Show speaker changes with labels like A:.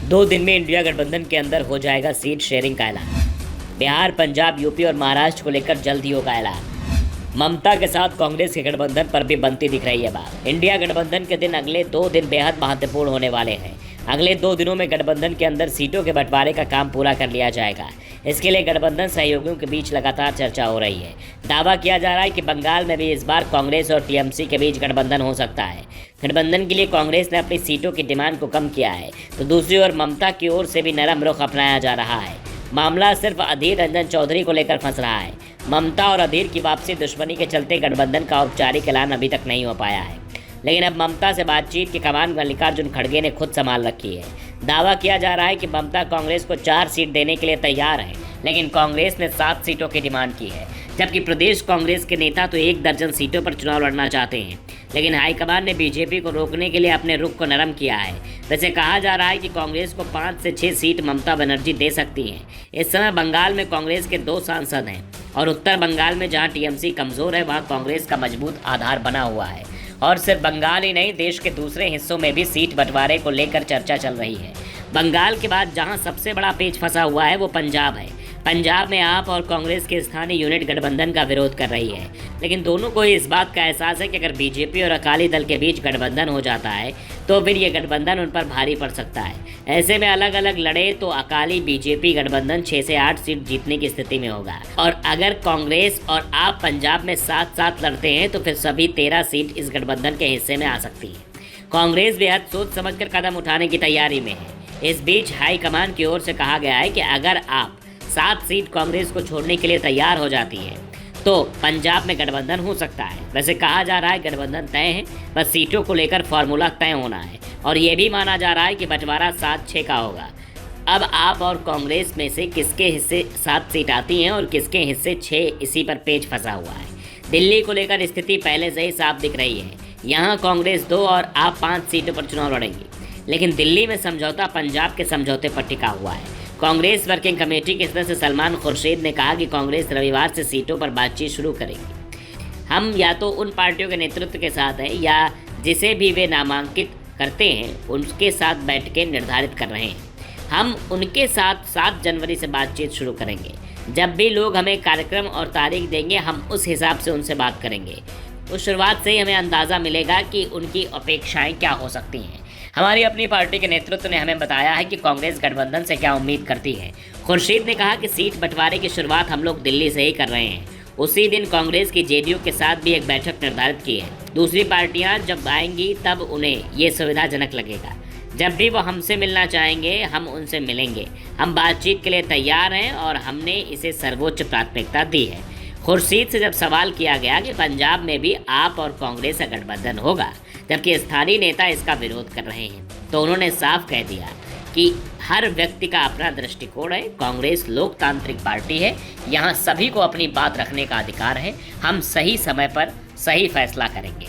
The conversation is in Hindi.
A: 2 दिन में इंडिया गठबंधन के अंदर हो जाएगा सीट शेयरिंग का ऐलान। बिहार, पंजाब, यूपी और महाराष्ट्र को लेकर जल्द ही होगा ऐलान। ममता के साथ कांग्रेस के गठबंधन पर भी बनती दिख रही है बात। इंडिया गठबंधन के दिन अगले 2 दिन बेहद महत्वपूर्ण होने वाले हैं। अगले 2 दिनों में गठबंधन के अंदर सीटों के बंटवारे का काम पूरा कर लिया जाएगा। इसके लिए गठबंधन सहयोगियों के बीच लगातार चर्चा हो रही है। दावा किया जा रहा है कि बंगाल में भी इस बार कांग्रेस और टीएमसी के बीच गठबंधन हो सकता है। गठबंधन के लिए कांग्रेस ने अपनी सीटों की डिमांड को कम किया है, तो दूसरी ओर ममता की ओर से भी नरम रुख अपनाया जा रहा है। मामला सिर्फ अधीर रंजन चौधरी को लेकर फंस रहा है। ममता और अधीर की वापसी दुश्मनी के चलते गठबंधन का औपचारिक ऐलान अभी तक नहीं हो पाया है, लेकिन अब ममता से बातचीत की कमान मल्लिकार्जुन खड़गे ने खुद संभाल रखी है। दावा किया जा रहा है कि ममता कांग्रेस को 4 सीट देने के लिए तैयार है, लेकिन कांग्रेस ने 7 सीटों की डिमांड की है, जबकि प्रदेश कांग्रेस के नेता तो 1 दर्जन सीटों पर चुनाव लड़ना चाहते हैं। लेकिन हाईकमान ने बीजेपी को रोकने के लिए अपने रुख को नरम किया है। वैसे कहा जा रहा है कि कांग्रेस को 5 से 6 सीट ममता बनर्जी दे सकती हैं। इस समय बंगाल में कांग्रेस के 2 सांसद हैं और उत्तर बंगाल में जहां टीएमसी कमज़ोर है, वहां कांग्रेस का मजबूत आधार बना हुआ है। और सिर्फ बंगाल ही नहीं, देश के दूसरे हिस्सों में भी सीट बंटवारे को लेकर चर्चा चल रही है। बंगाल के बाद जहां सबसे बड़ा पेच फंसा हुआ है वो पंजाब है। पंजाब में आप और कांग्रेस के स्थानीय यूनिट गठबंधन का विरोध कर रही है, लेकिन दोनों को इस बात का एहसास है कि अगर बीजेपी और अकाली दल के बीच गठबंधन हो जाता है तो फिर ये गठबंधन उन पर भारी पड़ सकता है। ऐसे में अलग अलग लड़े तो अकाली बीजेपी गठबंधन 6 से 8 सीट जीतने की स्थिति में होगा, और अगर कांग्रेस और आप पंजाब में साथ साथ लड़ते हैं तो फिर सभी 13 सीट इस गठबंधन के हिस्से में आ सकती है। कांग्रेस बेहद सोच समझकर कदम उठाने की तैयारी में है। इस बीच हाईकमान की ओर से कहा गया है कि अगर आप 7 सीट कांग्रेस को छोड़ने के लिए तैयार हो जाती है तो पंजाब में गठबंधन हो सकता है। वैसे कहा जा रहा है गठबंधन तय है, बस सीटों को लेकर फॉर्मूला तय होना है, और ये भी माना जा रहा है कि बंटवारा 7-6 का होगा। अब आप और कांग्रेस में से किसके हिस्से 7 सीट आती हैं और किसके हिस्से 6, इसी पर पेच फंसा हुआ है। दिल्ली को लेकर स्थिति पहले से ही साफ दिख रही है। यहाँ कांग्रेस 2 और आप 5 सीटों पर चुनाव लड़ेंगी, लेकिन दिल्ली में समझौता पंजाब के समझौते पर टिका हुआ है। कांग्रेस वर्किंग कमेटी के सदस्य सलमान खुर्शीद ने कहा कि कांग्रेस रविवार से सीटों पर बातचीत शुरू करेगी। हम या तो उन पार्टियों के नेतृत्व के साथ हैं या जिसे भी वे नामांकित करते हैं उनके साथ बैठकें निर्धारित कर रहे हैं। हम उनके साथ 7 जनवरी से बातचीत शुरू करेंगे। जब भी लोग हमें कार्यक्रम और तारीख देंगे हम उस हिसाब से उनसे बात करेंगे। उस शुरुआत से ही हमें अंदाज़ा मिलेगा कि उनकी अपेक्षाएं क्या हो सकती हैं। हमारी अपनी पार्टी के नेतृत्व ने हमें बताया है कि कांग्रेस गठबंधन से क्या उम्मीद करती है। खुर्शीद ने कहा कि सीट बंटवारे की शुरुआत हम लोग दिल्ली से ही कर रहे हैं। उसी दिन कांग्रेस की जेडीयू के साथ भी एक बैठक निर्धारित की है। दूसरी पार्टियां जब आएंगी तब उन्हें ये सुविधाजनक लगेगा। जब भी वो हमसे मिलना चाहेंगे हम उनसे मिलेंगे। हम बातचीत के लिए तैयार हैं और हमने इसे सर्वोच्च प्राथमिकता दी है। खुर्शीद से जब सवाल किया गया कि पंजाब में भी आप और कांग्रेस का गठबंधन होगा, जबकि स्थानीय नेता इसका विरोध कर रहे हैं, तो उन्होंने साफ कह दिया कि हर व्यक्ति का अपना दृष्टिकोण है। कांग्रेस लोकतांत्रिक पार्टी है, यहाँ सभी को अपनी बात रखने का अधिकार है। हम सही समय पर सही फैसला करेंगे।